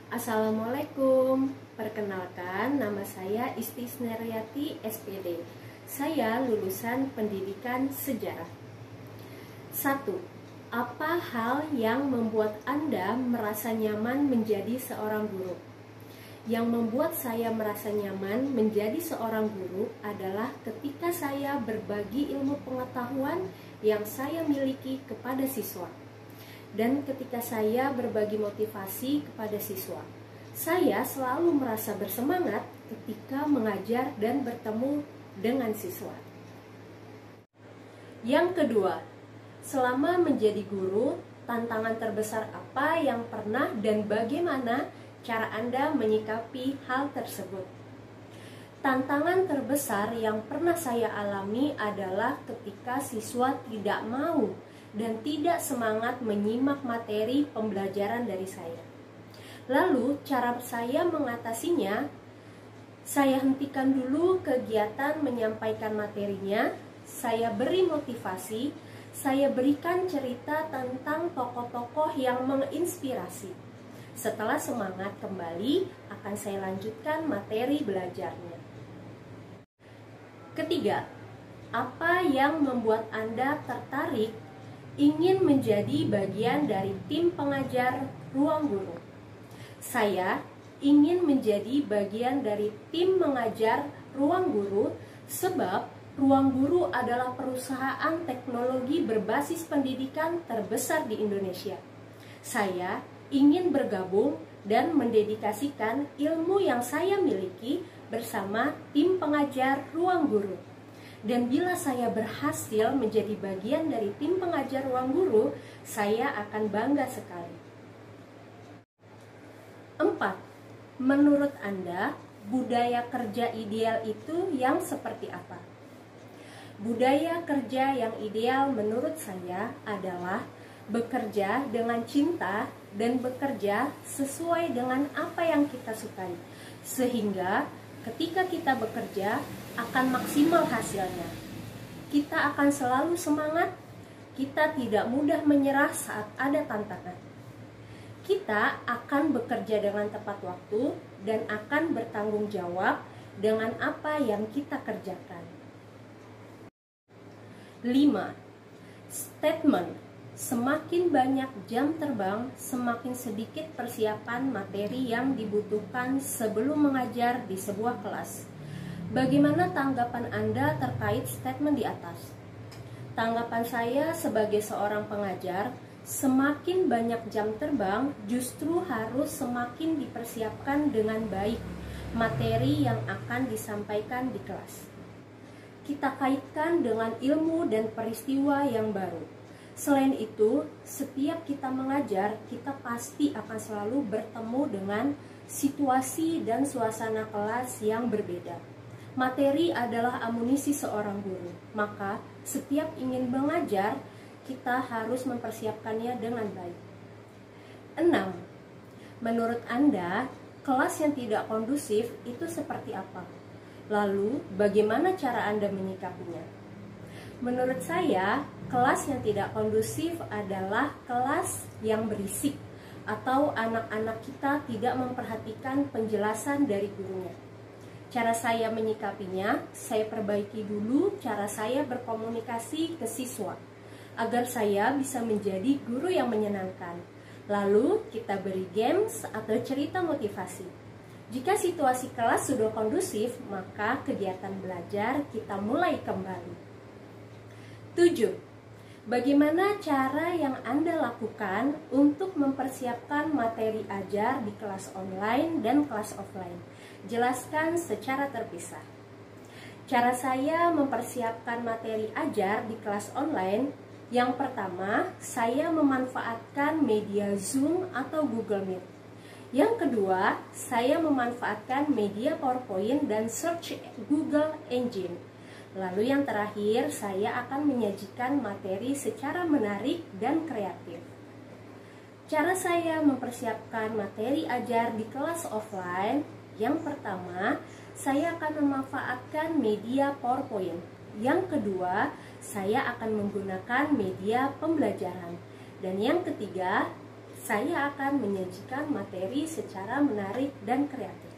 Assalamualaikum, perkenalkan nama saya Istisneryati SPD. Saya lulusan pendidikan sejarah. 1. Apa hal yang membuat Anda merasa nyaman menjadi seorang guru? Yang membuat saya merasa nyaman menjadi seorang guru adalah ketika saya berbagi ilmu pengetahuan yang saya miliki kepada siswa. Dan ketika saya berbagi motivasi kepada siswa, saya selalu merasa bersemangat ketika mengajar dan bertemu dengan siswa. Yang kedua, selama menjadi guru, tantangan terbesar apa yang pernah dan bagaimana cara Anda menyikapi hal tersebut? Tantangan terbesar yang pernah saya alami adalah ketika siswa tidak mau dan tidak semangat menyimak materi pembelajaran dari saya. Lalu, cara saya mengatasinya, saya hentikan dulu kegiatan menyampaikan materinya, saya beri motivasi, saya berikan cerita tentang tokoh-tokoh yang menginspirasi. Setelah semangat kembali, akan saya lanjutkan materi belajarnya. Ketiga, apa yang membuat Anda tertarik ingin menjadi bagian dari tim pengajar Ruang Guru? Saya ingin menjadi bagian dari tim mengajar Ruang Guru sebab Ruang Guru adalah perusahaan teknologi berbasis pendidikan terbesar di Indonesia. Saya ingin bergabung dan mendedikasikan ilmu yang saya miliki bersama tim pengajar Ruang Guru. Dan bila saya berhasil menjadi bagian dari tim pengajar Ruang Guru, saya akan bangga sekali. 4. Menurut Anda, budaya kerja ideal itu yang seperti apa? Budaya kerja yang ideal menurut saya adalah bekerja dengan cinta dan bekerja sesuai dengan apa yang kita sukai. Sehingga ketika kita bekerja akan maksimal hasilnya. Kita akan selalu semangat, kita tidak mudah menyerah saat ada tantangan. Kita akan bekerja dengan tepat waktu dan akan bertanggung jawab dengan apa yang kita kerjakan. 5. Statement: semakin banyak jam terbang, semakin sedikit persiapan materi yang dibutuhkan sebelum mengajar di sebuah kelas. Bagaimana tanggapan Anda terkait statement di atas? Tanggapan saya sebagai seorang pengajar, semakin banyak jam terbang justru harus semakin dipersiapkan dengan baik materi yang akan disampaikan di kelas. Kita kaitkan dengan ilmu dan peristiwa yang baru. Selain itu, setiap kita mengajar, kita pasti akan selalu bertemu dengan situasi dan suasana kelas yang berbeda. Materi adalah amunisi seorang guru, maka setiap ingin mengajar, kita harus mempersiapkannya dengan baik. 6. Menurut Anda, kelas yang tidak kondusif itu seperti apa? Lalu, bagaimana cara Anda menyikapinya? Menurut saya, kelas yang tidak kondusif adalah kelas yang berisik atau anak-anak kita tidak memperhatikan penjelasan dari gurunya. Cara saya menyikapinya, saya perbaiki dulu cara saya berkomunikasi ke siswa agar saya bisa menjadi guru yang menyenangkan. Lalu kita beri games atau cerita motivasi. Jika situasi kelas sudah kondusif, maka kegiatan belajar kita mulai kembali. 7. Bagaimana cara yang Anda lakukan untuk mempersiapkan materi ajar di kelas online dan kelas offline? Jelaskan secara terpisah. Cara saya mempersiapkan materi ajar di kelas online, yang pertama, saya memanfaatkan media Zoom atau Google Meet. Yang kedua, saya memanfaatkan media PowerPoint dan search Google Engine. Lalu yang terakhir, saya akan menyajikan materi secara menarik dan kreatif. Cara saya mempersiapkan materi ajar di kelas offline, yang pertama, saya akan memanfaatkan media PowerPoint. Yang kedua, saya akan menggunakan media pembelajaran. Dan yang ketiga, Saya akan menyajikan materi secara menarik dan kreatif.